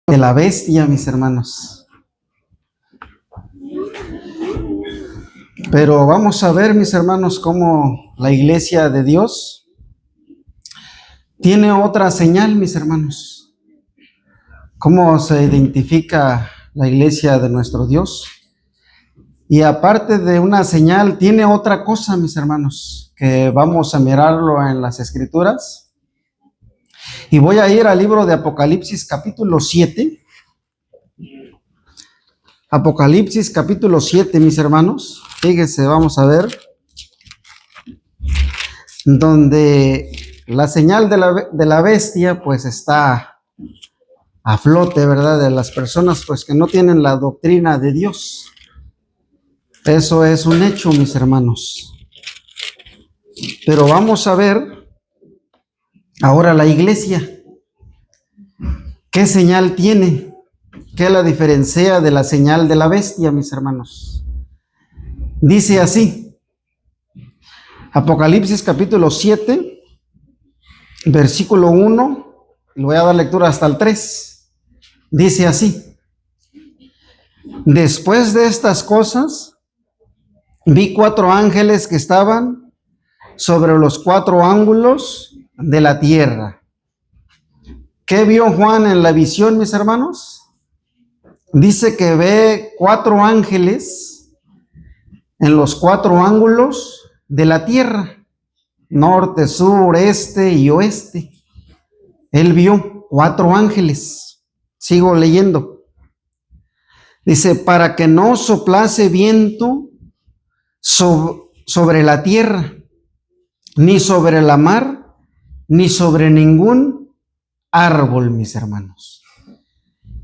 De la bestia, mis hermanos. Pero vamos a ver, mis hermanos, cómo la iglesia de Dios tiene otra señal, mis hermanos. Cómo se identifica la iglesia de nuestro Dios. Y aparte de una señal, tiene otra cosa, mis hermanos, que vamos a mirarlo en las Escrituras. Y voy a ir al libro de Apocalipsis, capítulo 7. Apocalipsis capítulo 7, mis hermanos. Fíjense, vamos a ver. Donde la señal de la bestia, pues está a flote, ¿verdad? De las personas, pues que no tienen la doctrina de Dios. Eso es un hecho, mis hermanos. Pero vamos a ver ahora la iglesia. ¿Qué señal tiene? ¿Qué la diferencia de la señal de la bestia, mis hermanos? Dice así, Apocalipsis capítulo 7, versículo 1, le voy a dar lectura hasta el 3. Dice así: después de estas cosas, vi 4 ángeles que estaban sobre los 4 ángulos de la tierra. ¿Qué vio Juan en la visión, mis hermanos? Dice que ve 4 ángeles en los 4 ángulos de la tierra, norte, sur, este y oeste. Él vio 4 ángeles. Sigo leyendo. Dice, para que no soplase viento sobre la tierra, ni sobre la mar, ni sobre ningún árbol, mis hermanos.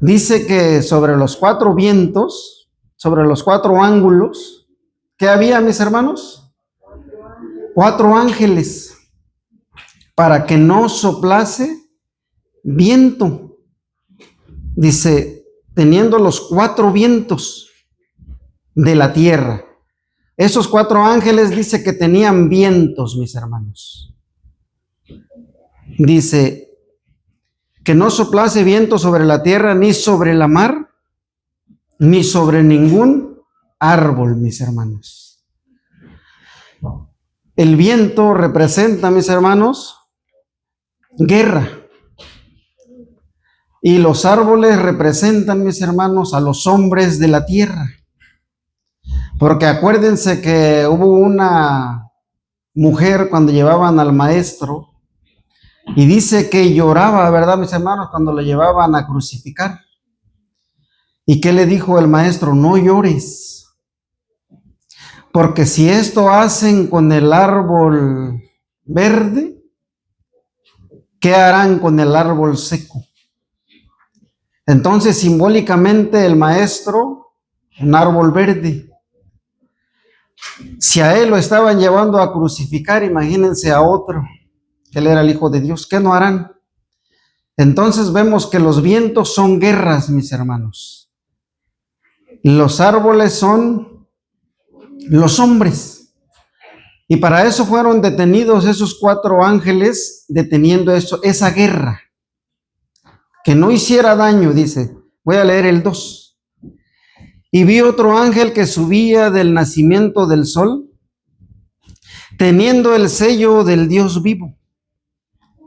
Dice que sobre los 4 vientos, sobre los 4 ángulos, ¿qué había, mis hermanos? 4 ángeles, para que no soplase viento. Dice, teniendo los 4 vientos de la tierra. Esos 4 ángeles dice que tenían vientos, mis hermanos. Dice, que no soplase viento sobre la tierra, ni sobre la mar, ni sobre ningún árbol, mis hermanos. El viento representa, mis hermanos, guerra. Y los árboles representan, mis hermanos, a los hombres de la tierra. Porque acuérdense que hubo una mujer cuando llevaban al maestro, y dice que lloraba, ¿verdad, mis hermanos? Cuando lo llevaban a crucificar. ¿Y qué le dijo el maestro? No llores. Porque si esto hacen con el árbol verde, ¿qué harán con el árbol seco? Entonces, simbólicamente, el maestro, un árbol verde. Si a él lo estaban llevando a crucificar, imagínense a otro. Él era el Hijo de Dios. ¿Qué no harán? Entonces vemos que los vientos son guerras, mis hermanos. Los árboles son los hombres. Y para eso fueron detenidos esos 4 ángeles, deteniendo esa guerra. Que no hiciera daño, dice. Voy a leer el 2. Y vi otro ángel que subía del nacimiento del sol, teniendo el sello del Dios vivo.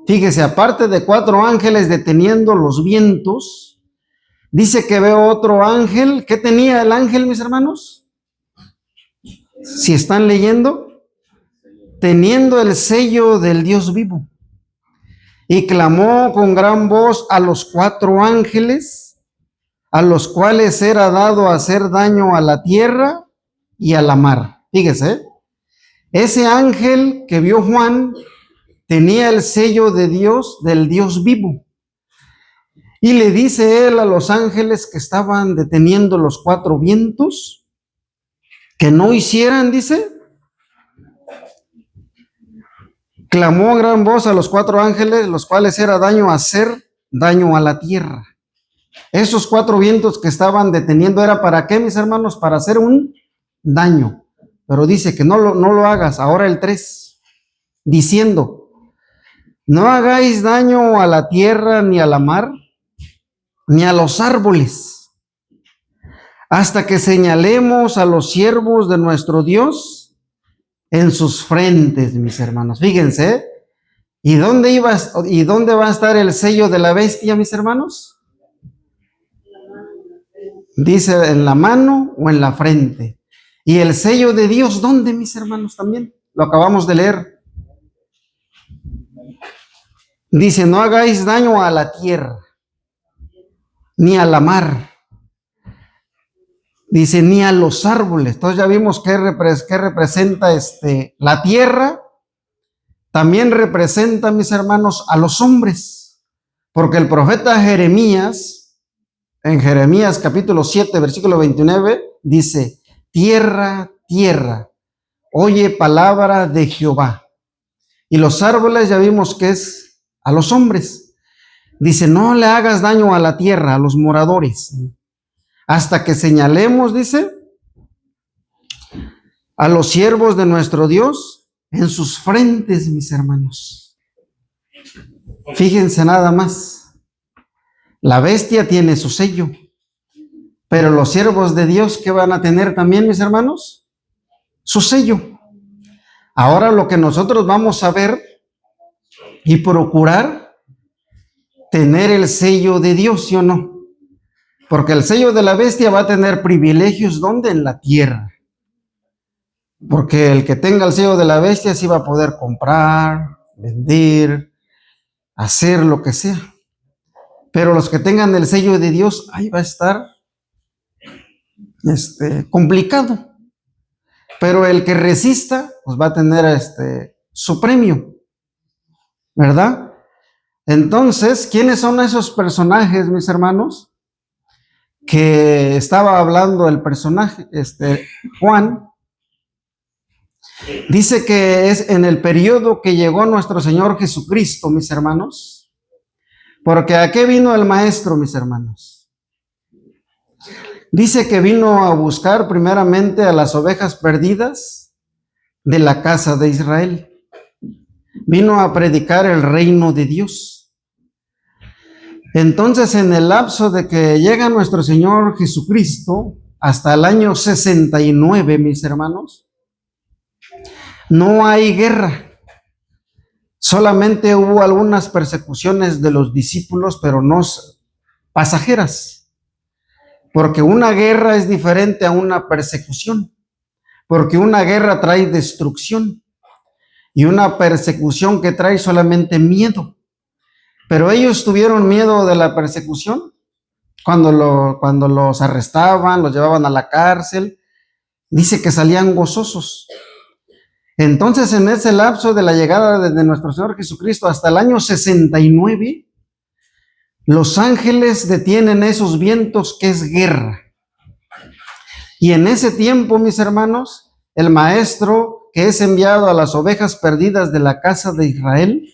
Fíjese, aparte de 4 ángeles deteniendo los vientos, dice que veo otro ángel. ¿Qué tenía el ángel, mis hermanos? Si están leyendo, teniendo el sello del Dios vivo. Y clamó con gran voz a los 4 ángeles, a los cuales era dado hacer daño a la tierra y a la mar. Fíjese, ese ángel que vio Juan tenía el sello de Dios, del Dios vivo. Y le dice él a los ángeles que estaban deteniendo los 4 vientos, que no hicieran, dice. Clamó a gran voz a los 4 ángeles, los cuales era hacer daño a la tierra. Esos 4 vientos que estaban deteniendo era para qué, mis hermanos, para hacer un daño. Pero dice que no lo hagas. Ahora el 3, diciendo, no hagáis daño a la tierra ni a la mar, ni a los árboles, hasta que señalemos a los siervos de nuestro Dios en sus frentes, mis hermanos. Fíjense, ¿y dónde va a estar el sello de la bestia, mis hermanos? Dice, en la mano o en la frente. ¿Y el sello de Dios dónde, mis hermanos? También lo acabamos de leer. Dice, no hagáis daño a la tierra, ni a la mar. Dice, ni a los árboles. Entonces ya vimos qué representa la tierra. También representa, mis hermanos, a los hombres. Porque el profeta Jeremías, en Jeremías capítulo 7, versículo 29, dice, tierra, tierra, oye palabra de Jehová. Y los árboles ya vimos que es a los hombres. Dice, no le hagas daño a la tierra, a los moradores, hasta que señalemos, dice, a los siervos de nuestro Dios en sus frentes, mis hermanos. Fíjense nada más. La bestia tiene su sello, pero los siervos de Dios, ¿qué van a tener también, mis hermanos? Su sello. Ahora lo que nosotros vamos a ver y procurar tener el sello de Dios, ¿sí o no? Porque el sello de la bestia va a tener privilegios, ¿dónde? En la tierra. Porque el que tenga el sello de la bestia sí va a poder comprar, vender, hacer lo que sea. Pero los que tengan el sello de Dios, ahí va a estar complicado. Pero el que resista, pues va a tener su premio, ¿verdad? Entonces, ¿quiénes son esos personajes, mis hermanos? Que estaba hablando el personaje, Juan. Dice que es en el periodo que llegó nuestro Señor Jesucristo, mis hermanos. Porque ¿a qué vino el Maestro, mis hermanos? Dice que vino a buscar primeramente a las ovejas perdidas de la casa de Israel. Vino a predicar el reino de Dios. Entonces, en el lapso de que llega nuestro Señor Jesucristo, hasta el año 69, mis hermanos, no hay guerra. Solamente hubo algunas persecuciones de los discípulos, pero no pasajeras. Porque una guerra es diferente a una persecución. Porque una guerra trae destrucción. Y una persecución que trae solamente miedo. Pero ellos tuvieron miedo de la persecución cuando los arrestaban, los llevaban a la cárcel. Dice que salían gozosos. Entonces, en ese lapso de la llegada de nuestro Señor Jesucristo hasta el año 69, los ángeles detienen esos vientos que es guerra. Y en ese tiempo, mis hermanos, el Maestro que es enviado a las ovejas perdidas de la casa de Israel,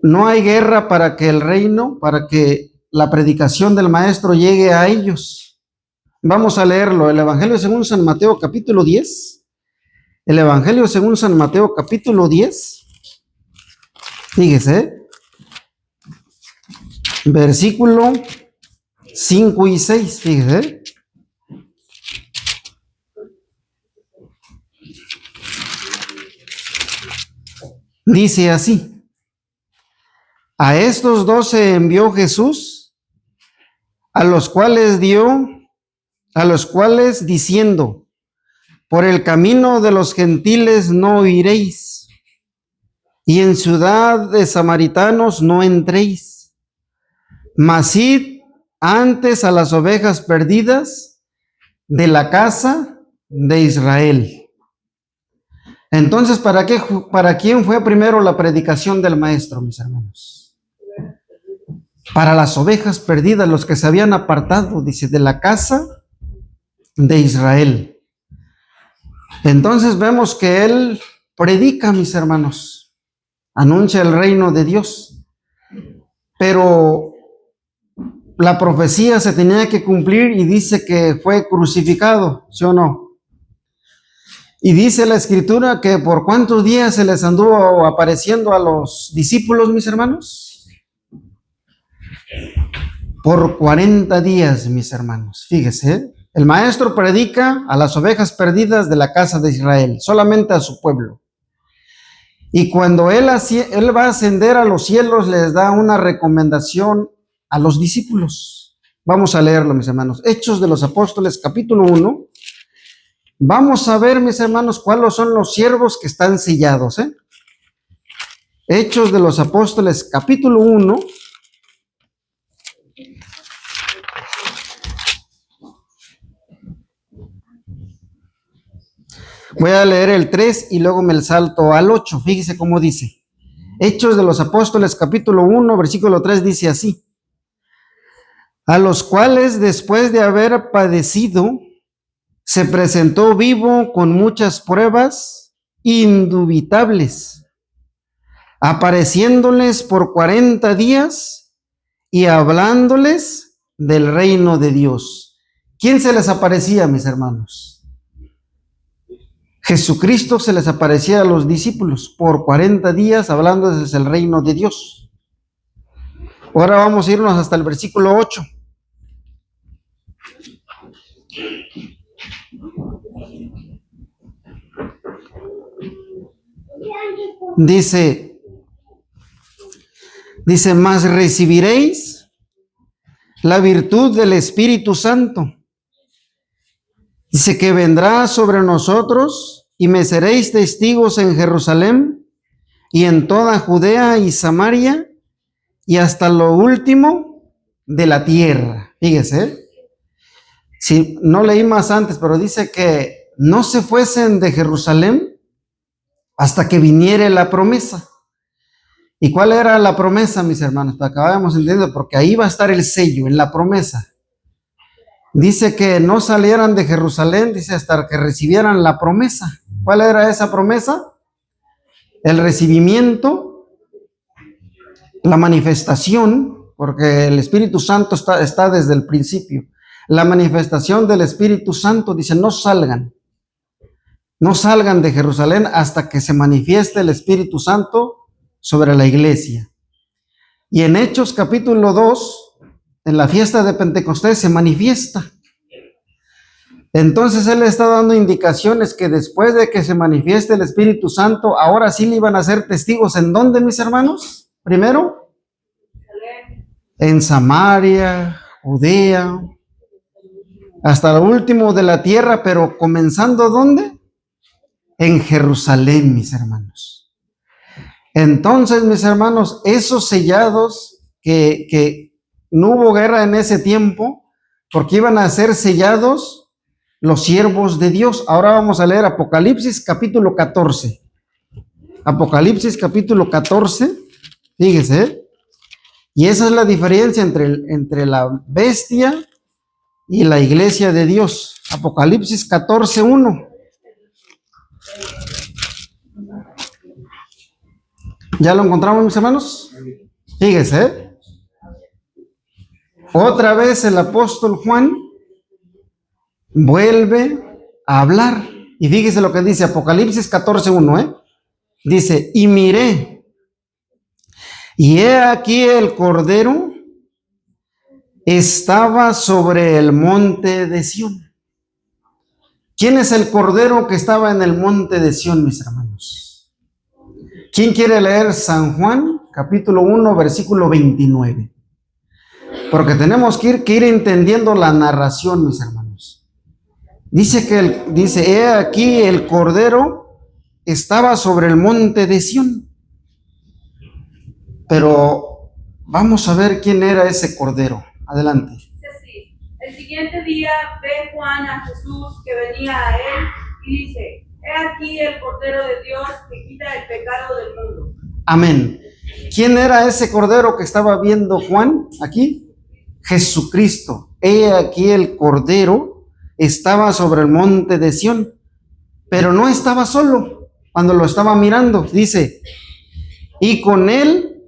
no hay guerra para que el reino, para que la predicación del Maestro llegue a ellos. Vamos a leerlo, el Evangelio según San Mateo capítulo 10. El Evangelio según San Mateo capítulo 10. Fíjese, versículo 5 y 6, fíjese. Dice así. A estos 12 envió Jesús, a los cuales diciendo, por el camino de los gentiles no iréis, y en ciudad de samaritanos no entréis, mas id antes a las ovejas perdidas de la casa de Israel. Entonces, ¿para quién fue primero la predicación del Maestro, mis hermanos? Para las ovejas perdidas, los que se habían apartado, dice, de la casa de Israel. Entonces vemos que él predica, mis hermanos, anuncia el reino de Dios, pero la profecía se tenía que cumplir y dice que fue crucificado, ¿sí o no? Y dice la Escritura que por cuántos días se les anduvo apareciendo a los discípulos, mis hermanos. Por 40 días, mis hermanos. Fíjese, ¿eh? El maestro predica a las ovejas perdidas de la casa de Israel, solamente a su pueblo. Y cuando él va a ascender a los cielos, les da una recomendación a los discípulos. Vamos a leerlo, mis hermanos. Hechos de los Apóstoles, capítulo 1. Vamos a ver, mis hermanos, cuáles son los siervos que están sellados, ¿eh? Hechos de los Apóstoles, capítulo 1. Voy a leer el 3 y luego me salto al 8. Fíjese cómo dice. Hechos de los Apóstoles, capítulo 1, versículo 3, dice así. A los cuales, después de haber padecido, se presentó vivo con muchas pruebas indubitables, apareciéndoles por 40 días y hablándoles del reino de Dios. ¿Quién se les aparecía, mis hermanos? Jesucristo se les aparecía a los discípulos por 40 días hablándoles del reino de Dios. Ahora vamos a irnos hasta el versículo 8. Dice, mas recibiréis la virtud del Espíritu Santo. Dice que vendrá sobre nosotros y me seréis testigos en Jerusalén y en toda Judea y Samaria y hasta lo último de la tierra. Fíjese, si no leí más antes, pero dice que no se fuesen de Jerusalén hasta que viniere la promesa. ¿Y cuál era la promesa, mis hermanos? Pues acabamos entendiendo, porque ahí va a estar el sello, en la promesa. Dice que no salieran de Jerusalén, dice, hasta que recibieran la promesa. ¿Cuál era esa promesa? El recibimiento, la manifestación, porque el Espíritu Santo está desde el principio. La manifestación del Espíritu Santo, dice, no salgan de Jerusalén hasta que se manifieste el Espíritu Santo sobre la iglesia. Y en Hechos capítulo 2, en la fiesta de Pentecostés se manifiesta. Entonces él está dando indicaciones que después de que se manifieste el Espíritu Santo, ahora sí le iban a ser testigos. ¿En dónde, mis hermanos? Primero, en Samaria, Judea, hasta lo último de la tierra, pero comenzando ¿dónde? En Jerusalén, mis hermanos. Entonces, mis hermanos, esos sellados que no hubo guerra en ese tiempo, porque iban a ser sellados los siervos de Dios. Ahora vamos a leer Apocalipsis capítulo 14. Apocalipsis capítulo 14, fíjese, ¿eh? Y esa es la diferencia entre la bestia y la iglesia de Dios. Apocalipsis 14, 1. ¿Ya lo encontramos, mis hermanos? Fíjese, ¿eh? Otra vez el apóstol Juan vuelve a hablar. Y fíjese lo que dice Apocalipsis 14:1, ¿eh? Dice, y miré, y he aquí el Cordero estaba sobre el monte de Sión. ¿Quién es el Cordero que estaba en el monte de Sión, mis hermanos? ¿Quién quiere leer San Juan, capítulo 1, versículo 29? Porque tenemos que ir entendiendo la narración, mis hermanos. Dice, he aquí el Cordero estaba sobre el monte de Sión. Pero vamos a ver quién era ese Cordero. Adelante. Sí. El siguiente día ve Juan a Jesús que venía a él y dice, he aquí el Cordero de Dios que quita el pecado del mundo. Amén. ¿Quién era ese Cordero que estaba viendo Juan aquí? Jesucristo. He aquí el Cordero estaba sobre el monte de Sión, pero no estaba solo cuando lo estaba mirando. Dice, y con él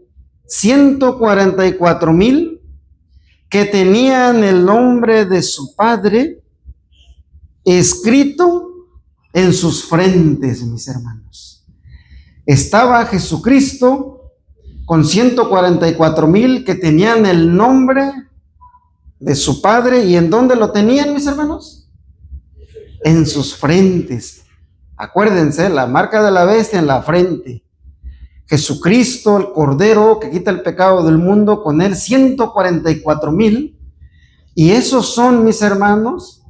144,000 que tenían el nombre de su Padre escrito en sus frentes, mis hermanos. Estaba Jesucristo con 144,000 que tenían el nombre de su Padre. ¿Y en dónde lo tenían, mis hermanos? En sus frentes. Acuérdense, la marca de la bestia en la frente. Jesucristo, el Cordero que quita el pecado del mundo, con él 144,000. Y esos son, mis hermanos,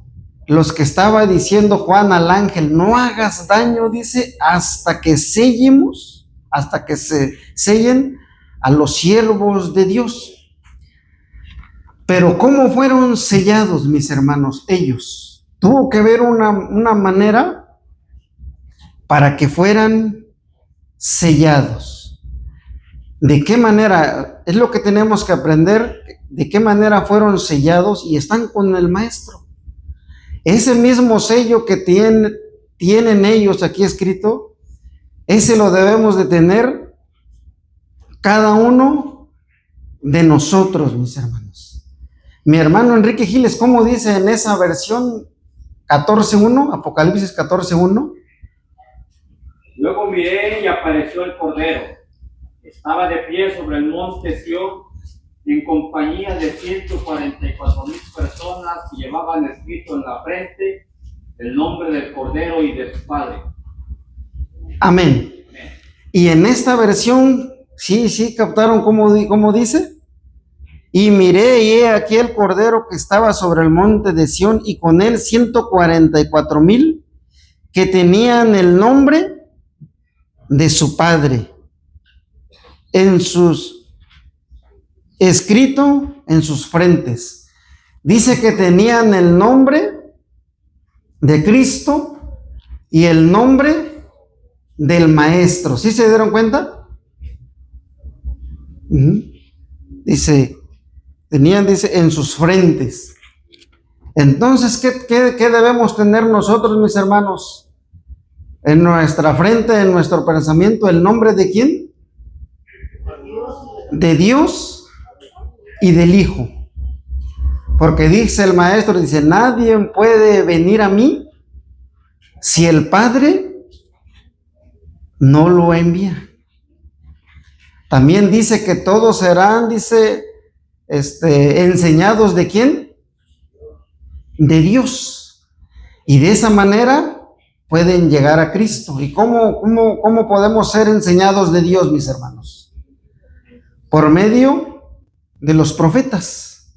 los que estaba diciendo Juan al ángel: no hagas daño, dice, hasta que sellemos, hasta que se sellen a los siervos de Dios. Pero ¿cómo fueron sellados, mis hermanos? Ellos. Tuvo que haber una manera para que fueran sellados. ¿De qué manera? Es lo que tenemos que aprender. ¿De qué manera fueron sellados? Y están con el Maestro. Ese mismo sello que tienen ellos aquí escrito, ese lo debemos de tener cada uno de nosotros, mis hermanos. Mi hermano Enrique Giles, ¿cómo dice en esa versión 14:1, Apocalipsis 14:1? Luego miré y apareció el Cordero. Estaba de pie sobre el monte Sión, en compañía de 144,000 personas que llevaban escrito en la frente el nombre del Cordero y de su Padre. Amén. Y en esta versión, sí, captaron cómo dice. Y miré, y he aquí el Cordero que estaba sobre el monte de Sión, y con él 144,000 que tenían el nombre de su Padre escrito en sus frentes. Dice que tenían el nombre de Cristo y el nombre del Maestro. ¿Sí se dieron cuenta? Dice, dice, en sus frentes. Entonces, ¿qué debemos tener nosotros, mis hermanos? En nuestra frente, en nuestro pensamiento, ¿el nombre de quién? De Dios y del Hijo. Porque dice el Maestro, dice, nadie puede venir a mí si el Padre no lo envía. También dice que todos serán, dice, enseñados ¿de quién? De Dios. Y de esa manera pueden llegar a Cristo. ¿Y cómo podemos ser enseñados de Dios, mis hermanos? Por medio de los profetas.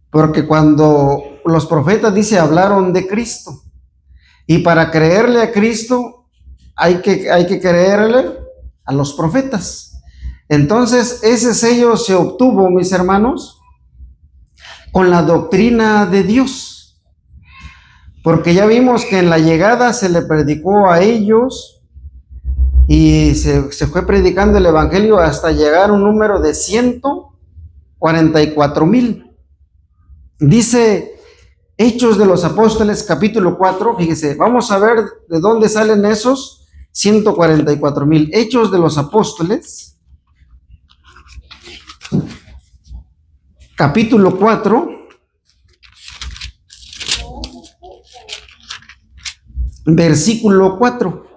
Porque cuando los profetas, dice, hablaron de Cristo. Y para creerle a Cristo hay que creerle a los profetas. Entonces, ese sello se obtuvo, mis hermanos, con la doctrina de Dios. Porque ya vimos que en la llegada se le predicó a ellos y se fue predicando el evangelio hasta llegar a un número de 144,000. Dice Hechos de los Apóstoles, capítulo 4, fíjese, vamos a ver de dónde salen esos 144,000. Hechos de los Apóstoles, capítulo 4, versículo 4.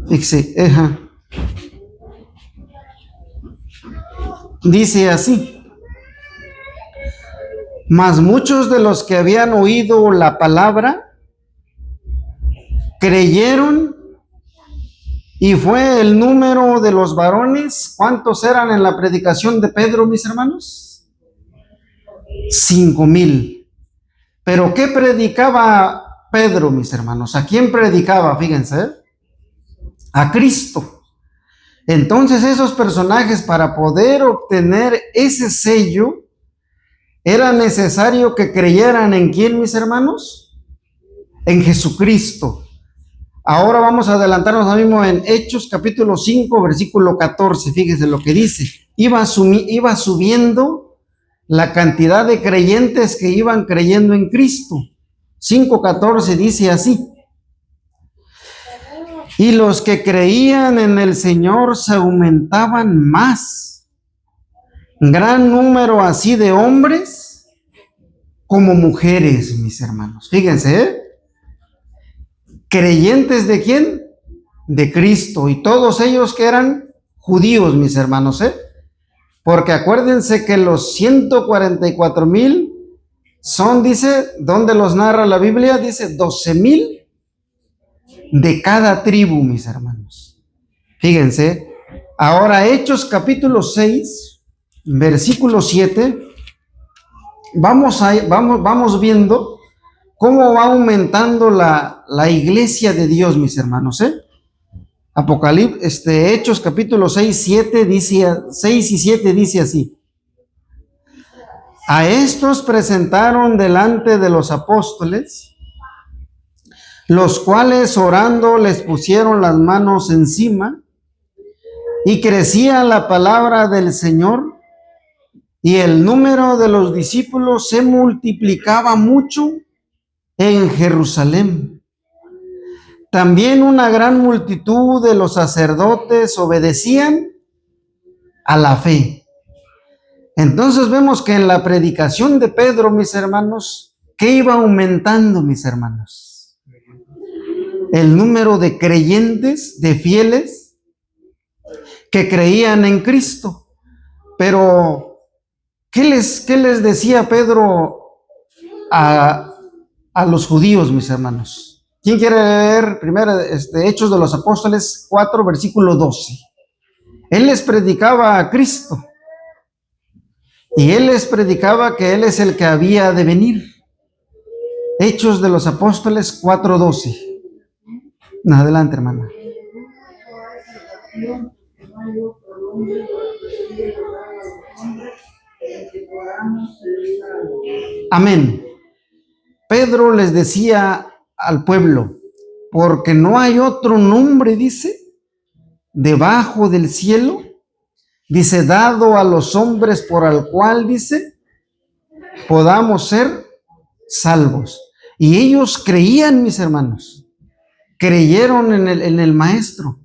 Fíjese, dice así: mas muchos de los que habían oído la palabra creyeron, y fue el número de los varones. ¿Cuántos eran en la predicación de Pedro, mis hermanos? 5,000. Pero ¿qué predicaba Pedro, mis hermanos? ¿A quién predicaba? Fíjense, a Cristo. Entonces esos personajes, para poder obtener ese sello, era necesario que creyeran ¿en quién, mis hermanos? En Jesucristo. Ahora vamos a adelantarnos ahora mismo en Hechos capítulo 5, versículo 14. Fíjese lo que dice. Iba subiendo la cantidad de creyentes que iban creyendo en Cristo. 5:14 dice así: y los que creían en el Señor se aumentaban más, gran número así de hombres como mujeres, mis hermanos. Fíjense, creyentes ¿de quién? De Cristo. Y todos ellos que eran judíos, mis hermanos, Porque acuérdense que los 144,000 son, dice, ¿dónde los narra la Biblia? Dice 12,000 de cada tribu, mis hermanos. Fíjense, ahora Hechos capítulo 6, versículo 7, vamos viendo cómo va aumentando la iglesia de Dios, mis hermanos, Hechos capítulo 6 y 7 dice así: a estos presentaron delante de los apóstoles, los cuales orando les pusieron las manos encima, y crecía la palabra del Señor, y el número de los discípulos se multiplicaba mucho en Jerusalén. También una gran multitud de los sacerdotes obedecían a la fe. Entonces vemos que en la predicación de Pedro, mis hermanos, ¿qué iba aumentando, mis hermanos? El número de creyentes, de fieles, que creían en Cristo. Pero, ¿qué les decía Pedro a los judíos, mis hermanos? ¿Quién quiere leer primero Hechos de los Apóstoles 4, versículo 12? Él les predicaba a Cristo. Y él les predicaba que él es el que había de venir. Hechos de los Apóstoles 4:12. Adelante, hermana. Amén. Pedro les decía al pueblo, porque no hay otro nombre, dice, debajo del cielo, dice, dado a los hombres por el cual, dice, podamos ser salvos. Y ellos creían, mis hermanos, creyeron en el Maestro.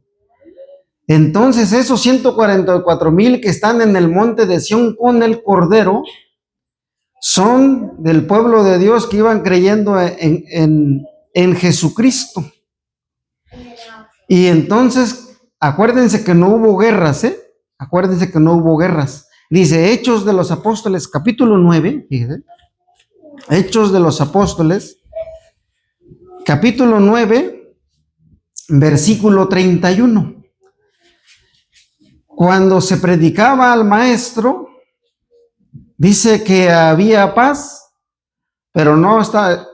Entonces esos 144,000 que están en el monte de Sión con el Cordero son del pueblo de Dios que iban creyendo en Jesucristo. Y entonces, acuérdense que no hubo guerras, Acuérdense que no hubo guerras. Dice Hechos de los Apóstoles, capítulo 9, fíjense, Hechos de los Apóstoles, capítulo 9, versículo 31. Cuando se predicaba al Maestro, dice que había paz, pero no está,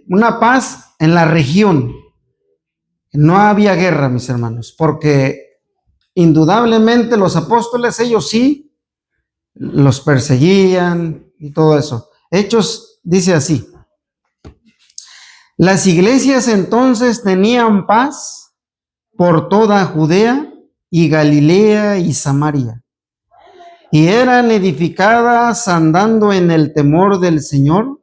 una paz en la región. No había guerra, mis hermanos, porque indudablemente los apóstoles, ellos sí, los perseguían y todo eso. Hechos dice así: las iglesias entonces tenían paz por toda Judea y Galilea y Samaria, y eran edificadas andando en el temor del Señor.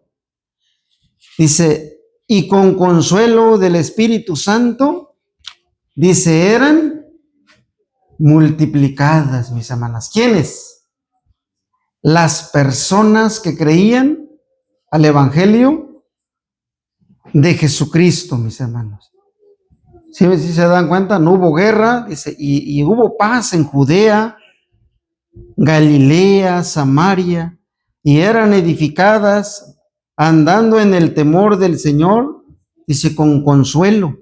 Dice, y con consuelo del Espíritu Santo, dice, eran multiplicadas, mis hermanas. ¿Quiénes? Las personas que creían al Evangelio de Jesucristo, mis hermanos. Si se dan cuenta, no hubo guerra, dice, y hubo paz en Judea, Galilea, Samaria, y eran edificadas andando en el temor del Señor, dice, con consuelo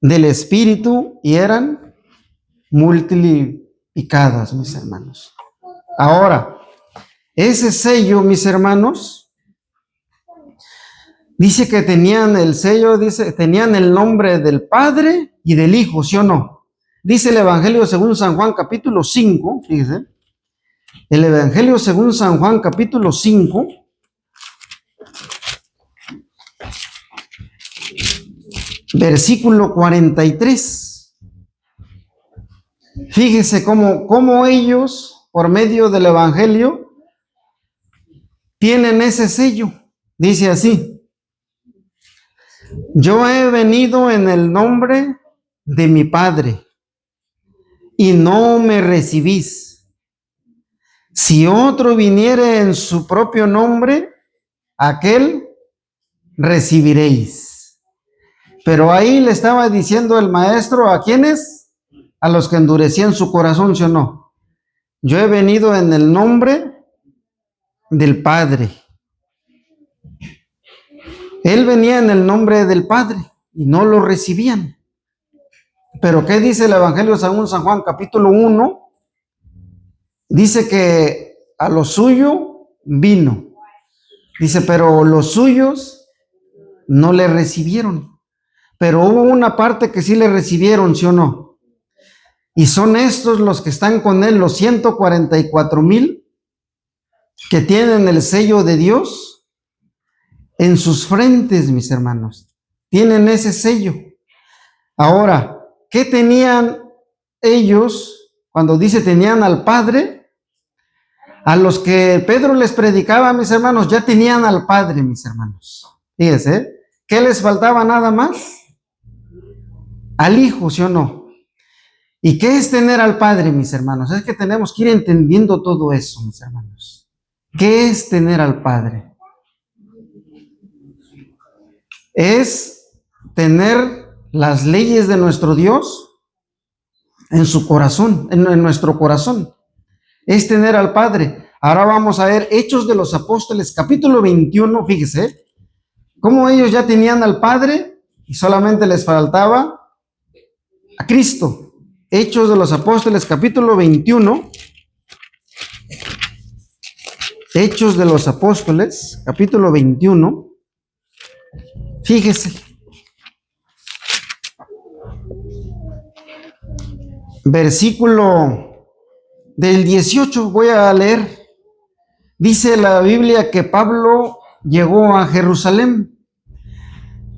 del Espíritu, y eran multiplicadas, mis hermanos. Ahora, ese sello, mis hermanos, dice que tenían el sello, dice, tenían el nombre del Padre y del Hijo, ¿sí o no? Dice el Evangelio según San Juan, capítulo 5, fíjese, el Evangelio según San Juan, capítulo 5, versículo 43. Fíjese cómo ellos, por medio del Evangelio, tienen ese sello. Dice así: yo he venido en el nombre de mi Padre y no me recibís. Si otro viniere en su propio nombre, aquel recibiréis. Pero ahí le estaba diciendo el Maestro, ¿a quiénes? A los que endurecían su corazón, ¿sí o no? yo he venido en el nombre del Padre. Él venía en el nombre del Padre y no lo recibían. Pero ¿qué dice el Evangelio según San Juan, capítulo 1? Dice que a lo suyo vino. Dice, pero los suyos no le recibieron. Pero hubo una parte que sí le recibieron, ¿sí o no? Y son estos los que están con él, los 144,000 que tienen el sello de Dios en sus frentes, mis hermanos. Tienen ese sello. Ahora, ¿qué tenían ellos cuando dice tenían al Padre? A los que Pedro les predicaba, mis hermanos, ya tenían al Padre, mis hermanos. Fíjense, ¿qué les faltaba nada más? Al Hijo, ¿sí o no? ¿Y qué es tener al Padre, mis hermanos? Es que tenemos que ir entendiendo todo eso, mis hermanos. ¿Qué es tener al Padre? Es tener las leyes de nuestro Dios en su corazón, en nuestro corazón. Es tener al Padre. Ahora vamos a ver Hechos de los Apóstoles, capítulo 21, fíjese, cómo ellos ya tenían al Padre y solamente les faltaba a Cristo. Hechos de los Apóstoles, capítulo 21. Hechos de los Apóstoles, capítulo 21. Fíjese. Versículo del 18, voy a leer. Dice la Biblia que Pablo llegó a Jerusalén.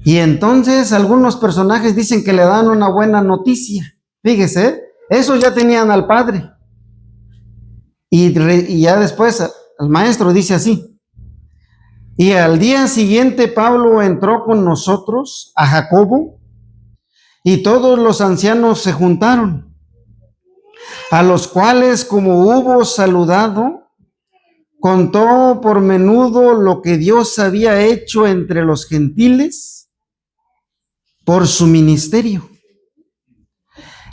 Y entonces algunos personajes dicen que le dan una buena noticia. Fíjese, esos ya tenían al Padre. Y ya después el maestro dice así. Y al día siguiente Pablo entró con nosotros a Jacobo y todos los ancianos se juntaron, a los cuales como hubo saludado, contó por menudo lo que Dios había hecho entre los gentiles por su ministerio.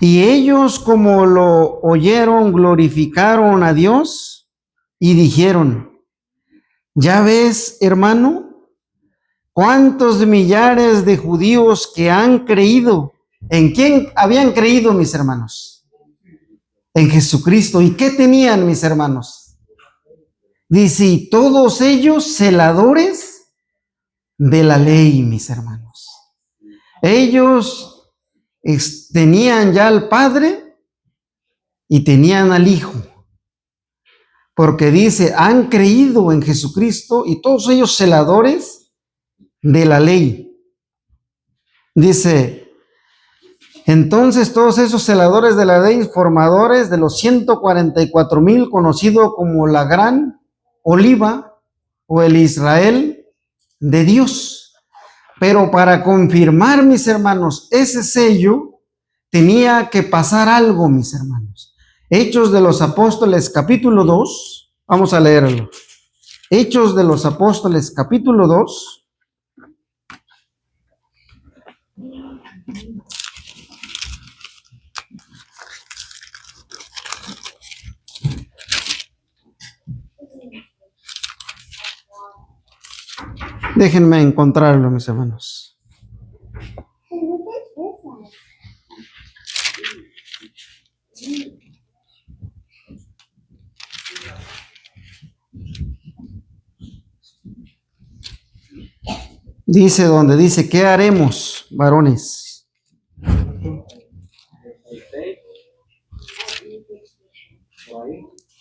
Y ellos, como lo oyeron, glorificaron a Dios y dijeron: ya ves, hermano, cuántos millares de judíos que han creído. ¿En quién habían creído, mis hermanos? En Jesucristo. ¿Y qué tenían, mis hermanos? Dice, y todos ellos celadores de la ley, mis hermanos. Ellos tenían ya al Padre y tenían al Hijo, porque dice, han creído en Jesucristo y todos ellos celadores de la ley. Dice, entonces todos esos celadores de la ley, formadores de los 144,000, conocido como la gran oliva o el Israel de Dios. Pero para confirmar, mis hermanos, ese sello, tenía que pasar algo, mis hermanos. Hechos de los Apóstoles, capítulo 2, vamos a leerlo. Hechos de los Apóstoles, capítulo 2. Déjenme encontrarlo, mis hermanos. Dice donde dice, ¿qué haremos, varones?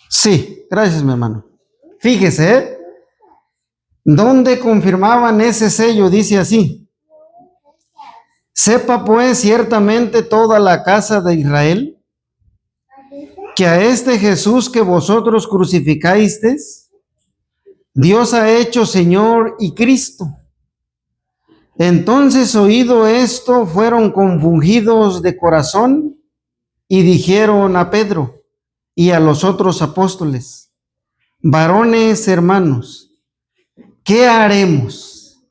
Sí, gracias, mi hermano. Fíjese, ¿eh? ¿Dónde confirmaban ese sello? Dice así: sepa pues ciertamente toda la casa de Israel que a este Jesús que vosotros crucificasteis, Dios ha hecho Señor y Cristo. Entonces, oído esto, fueron compungidos de corazón y dijeron a Pedro y a los otros apóstoles: varones hermanos, ¿qué haremos?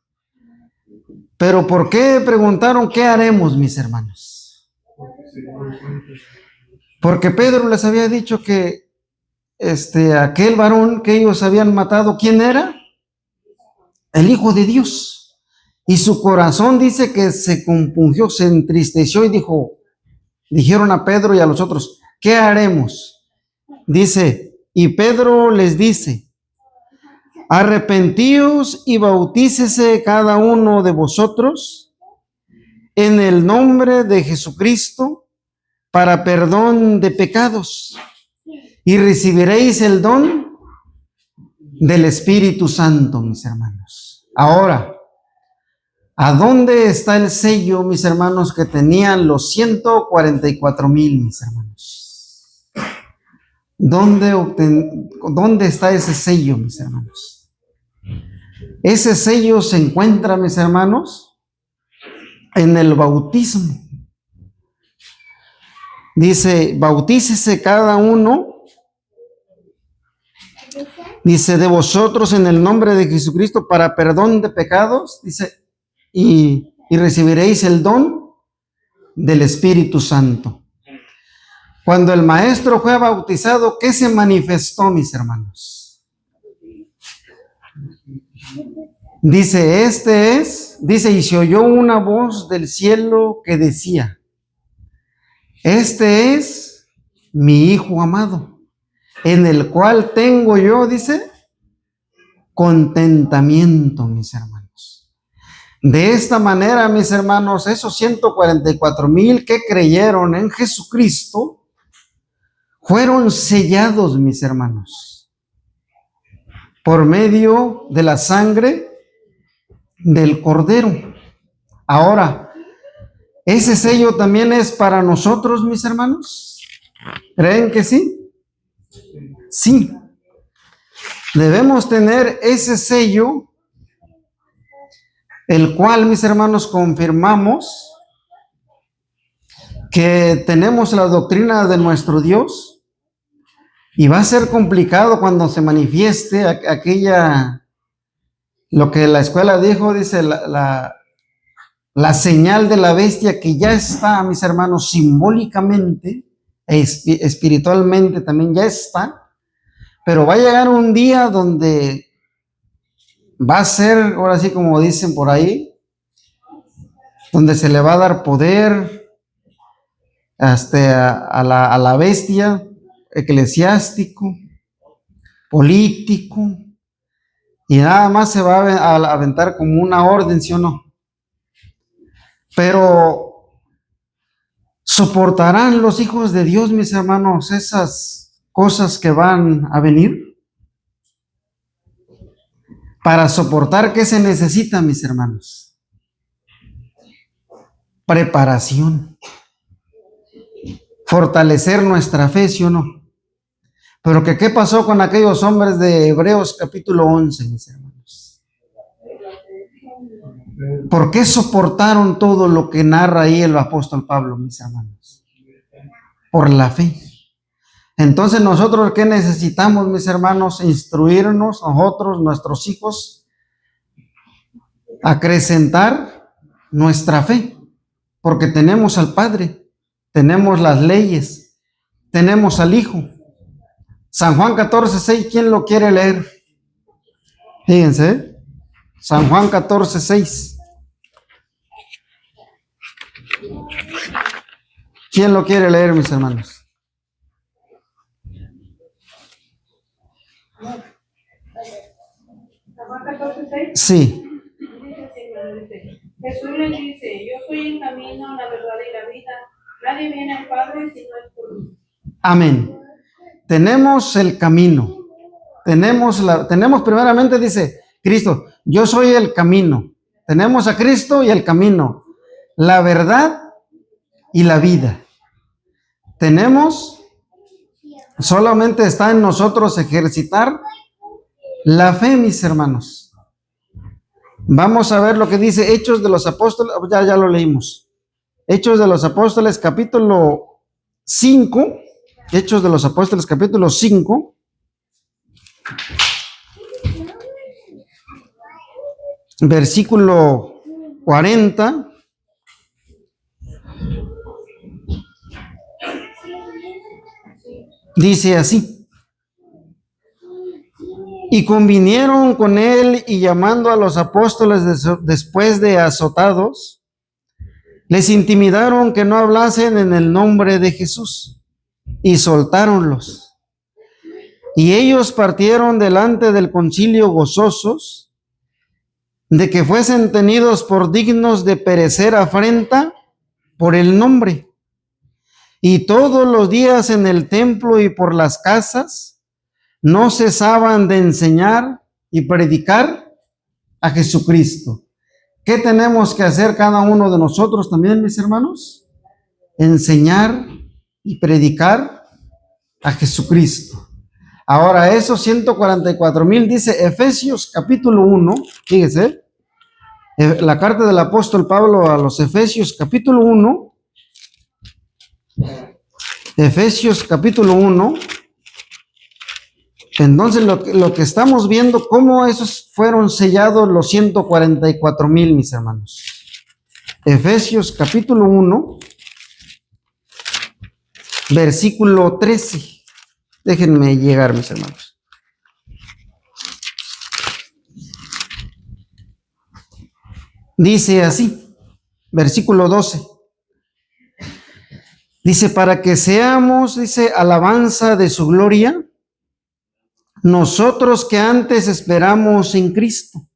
Pero ¿por qué preguntaron qué haremos, mis hermanos? Porque Pedro les había dicho que aquel varón que ellos habían matado, ¿quién era? El Hijo de Dios. Y su corazón dice que se compungió, se entristeció y dijeron a Pedro y a los otros, ¿qué haremos? Dice, y Pedro les dice, arrepentíos y bautícese cada uno de vosotros en el nombre de Jesucristo para perdón de pecados y recibiréis el don del Espíritu Santo, mis hermanos. Ahora, ¿a dónde está el sello, mis hermanos, que tenían los 144,000, mis hermanos? ¿Dónde está ese sello, mis hermanos? Ese sello se encuentra, mis hermanos, en el bautismo. Dice, bautícese cada uno, dice, de vosotros en el nombre de Jesucristo para perdón de pecados, dice, y recibiréis el don del Espíritu Santo. Cuando el maestro fue bautizado, ¿qué se manifestó, mis hermanos? Dice, y se oyó una voz del cielo que decía, este es mi Hijo amado, en el cual tengo yo, dice, contentamiento, mis hermanos. De esta manera, mis hermanos, esos 144,000 que creyeron en Jesucristo fueron sellados, mis hermanos, por medio de la sangre del Cordero. Ahora, ¿ese sello también es para nosotros, mis hermanos? ¿Creen que sí? Sí. Debemos tener ese sello, el cual, mis hermanos, confirmamos que tenemos la doctrina de nuestro Dios, y va a ser complicado cuando se manifieste lo que la escuela dijo, dice, la señal de la bestia, que ya está, mis hermanos, simbólicamente, espiritualmente también ya está, pero va a llegar un día donde va a ser, ahora sí como dicen por ahí, donde se le va a dar poder a la bestia, eclesiástico, político, y nada más se va a aventar como una orden, ¿sí o no? Pero ¿soportarán los hijos de Dios, mis hermanos, esas cosas que van a venir? Para soportar, ¿qué se necesita, mis hermanos? Preparación. Fortalecer nuestra fe, ¿sí o no? Pero ¿qué pasó con aquellos hombres de Hebreos capítulo 11, mis hermanos? ¿Por qué soportaron todo lo que narra ahí el apóstol Pablo, mis hermanos? Por la fe. Entonces, nosotros, ¿qué necesitamos, mis hermanos? Instruirnos, nosotros, nuestros hijos, acrecentar nuestra fe, porque tenemos al Padre, tenemos las leyes, tenemos al Hijo. San Juan 14:6, ¿quién lo quiere leer? Fíjense, San Juan 14:6. ¿Quién lo quiere leer, mis hermanos? San Juan 14:6. Sí. Jesús les dice, yo soy el camino, la verdad y la vida. Nadie viene al Padre si no es por mí. Amén. Tenemos el camino. Tenemos primeramente, dice Cristo, yo soy el camino. Tenemos a Cristo y el camino, la verdad y la vida. Solamente está en nosotros ejercitar la fe, mis hermanos. Vamos a ver lo que dice Hechos de los Apóstoles, ya lo leímos. Hechos de los Apóstoles, capítulo 5. Hechos de los Apóstoles, capítulo 5. Versículo 40. Dice así: Y convinieron con él, y llamando a los apóstoles después de azotados, les intimidaron que no hablasen en el nombre de Jesús, y soltáronlos. Y ellos partieron delante del concilio gozosos de que fuesen tenidos por dignos de perecer afrenta por el nombre. Y todos los días en el templo y por las casas no cesaban de enseñar y predicar a Jesucristo. ¿Qué tenemos que hacer cada uno de nosotros también, mis hermanos? Enseñar y predicar a Jesucristo. Ahora, esos 144,000, dice Efesios capítulo 1, fíjese, la carta del apóstol Pablo a los Efesios capítulo 1, Efesios capítulo 1, entonces lo que estamos viendo, cómo esos fueron sellados los 144,000, mis hermanos. Efesios capítulo 1, versículo 13. Déjenme llegar, mis hermanos. Dice así, versículo 12. Dice, para que seamos, dice, alabanza de su gloria, nosotros que antes esperamos en Cristo,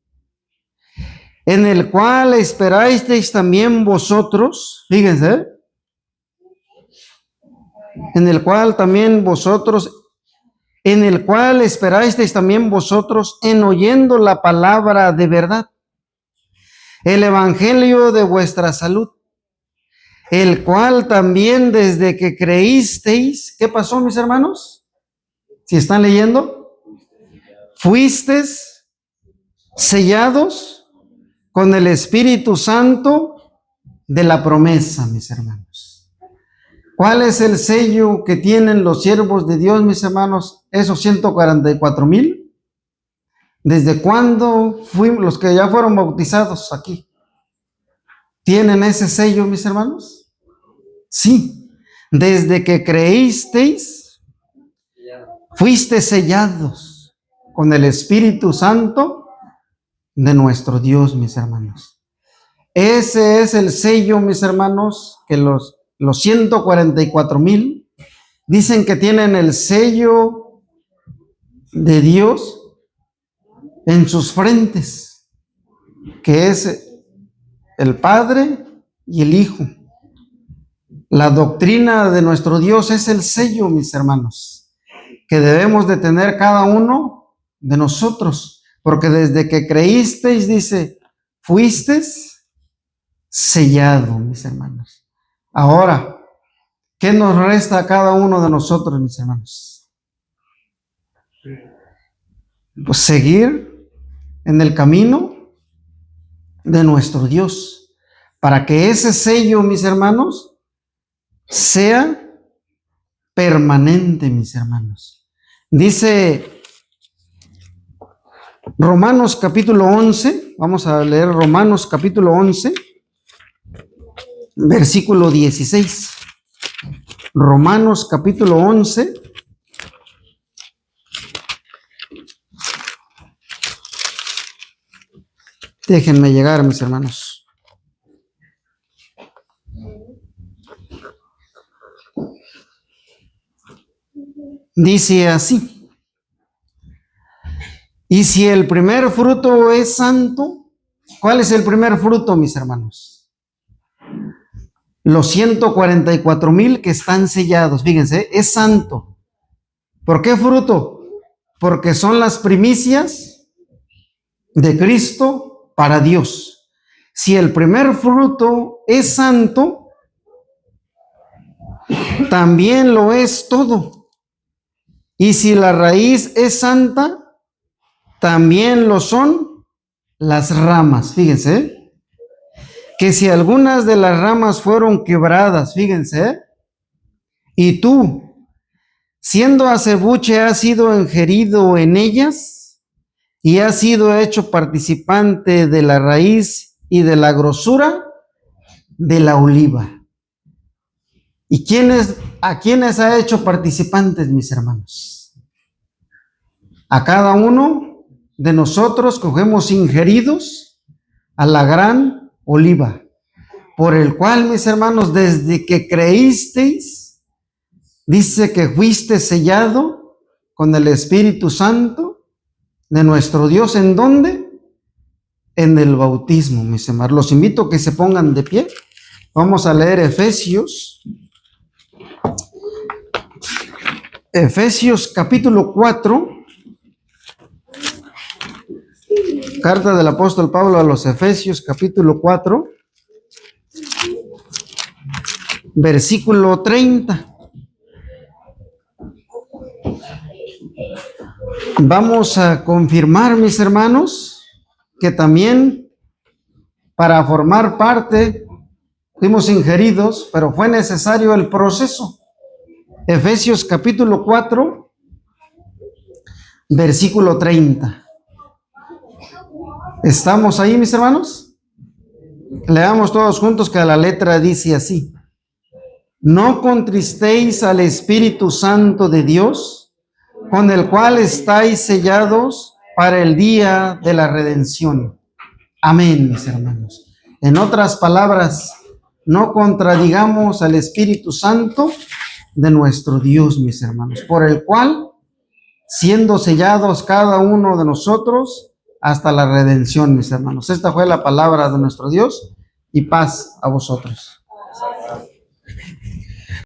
en el cual esperasteis también vosotros, fíjense, en el cual esperasteis también vosotros en oyendo la palabra de verdad, el evangelio de vuestra salud, el cual también desde que creísteis, ¿qué pasó, mis hermanos? Si están leyendo, fuisteis sellados con el Espíritu Santo de la promesa, mis hermanos. ¿Cuál es el sello que tienen los siervos de Dios, mis hermanos? Esos 144,000. ¿Desde cuándo fuimos los que ya fueron bautizados aquí? ¿Tienen ese sello, mis hermanos? Sí. Desde que creísteis, fuiste sellados con el Espíritu Santo de nuestro Dios, mis hermanos. Ese es el sello, mis hermanos, que los 144,000 dicen que tienen el sello de Dios en sus frentes, que es el Padre y el Hijo. La doctrina de nuestro Dios es el sello, mis hermanos, que debemos de tener cada uno de nosotros, porque desde que creísteis, dice, fuisteis sellado, mis hermanos. Ahora, ¿qué nos resta a cada uno de nosotros, mis hermanos? Pues seguir en el camino de nuestro Dios, para que ese sello, mis hermanos, sea permanente, mis hermanos. Dice Romanos capítulo 11, vamos a leer Romanos capítulo 11, versículo 16. Romanos capítulo 11, déjenme llegar, mis hermanos. Dice así: y si el primer fruto es santo, ¿cuál es el primer fruto, mis hermanos? Los 144,000 que están sellados, fíjense, es santo. ¿Por qué fruto? Porque son las primicias de Cristo para Dios. Si el primer fruto es santo, también lo es todo. Y si la raíz es santa, también lo son las ramas. Fíjense, que si algunas de las ramas fueron quebradas, fíjense, y tú, siendo acebuche, has sido ingerido en ellas y has sido hecho participante de la raíz y de la grosura de la oliva. ¿Y a quiénes ha hecho participantes, mis hermanos? A cada uno de nosotros cogemos ingeridos a la gran oliva, por el cual, mis hermanos, desde que creísteis, dice que fuiste sellado con el Espíritu Santo de nuestro Dios. ¿En dónde? En el bautismo, mis hermanos. Los invito a que se pongan de pie. Vamos a leer Efesios capítulo 4. Carta del apóstol Pablo a los Efesios capítulo 4. Versículo 30. Vamos a confirmar, mis hermanos, que también para formar parte fuimos ingeridos, pero fue necesario el proceso. Efesios capítulo 4, versículo 30. ¿Estamos ahí, mis hermanos? Leamos todos juntos, que la letra dice así: no contristéis al Espíritu Santo de Dios, con el cual estáis sellados para el día de la redención. Amén, mis hermanos. En otras palabras, no contradigamos al Espíritu Santo de nuestro Dios, mis hermanos, por el cual, siendo sellados cada uno de nosotros hasta la redención, mis hermanos. Esta fue la palabra de nuestro Dios, y paz a vosotros.